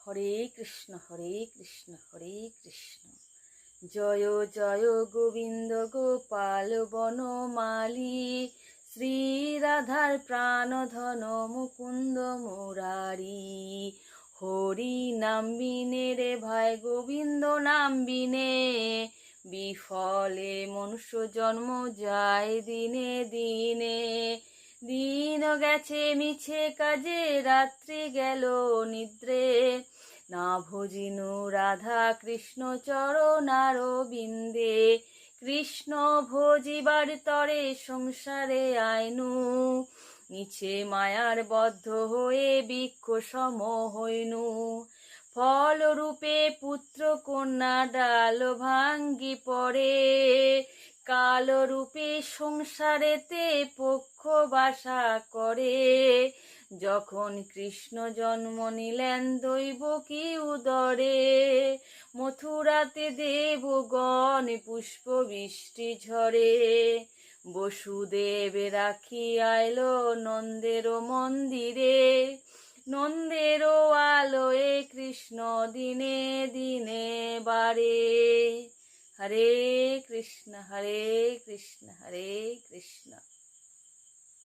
হরে কৃষ্ণ হরে কৃষ্ণ হরে কৃষ্ণ। জয় জয় গোবিন্দ গোপাল বনমালী, শ্রী রাধার প্রাণধন মুকুন্দ মুরারি। হরি নাম বিনে রে ভাই গোবিন্দ নাম বিনে, বিফলে মনুষ্য জন্ম যায় দিনে দিনে। দিন গেছে মিছে কাজে, রাত্রি গেল নিদ্রে, না ভজিনু রাধা কৃষ্ণ চরণার বিন্দে। কৃষ্ণ ভজিবার তরে সংসারে আইনু, নিচে মায়ার বদ্ধ হয়ে বৃক্ষ সম হইনু। ফল রূপে পুত্র কন্যা ডাল ভাঙ্গি পড়ে, কাল রূপে সংসারেতে পক্ষ বাসা করে। যখন কৃষ্ণ জন্ম নিলেন দৈব কি উদরে, মথুরাতে দেবগণ পুষ্প বৃষ্টি ঝরে। বসুদেব রাখি আইল নন্দের মন্দিরে, নন্দের আলোয় কৃষ্ণ দিনে দিনে বাড়ে। হরে কৃষ্ণ হরে কৃষ্ণ হরে কৃষ্ণ।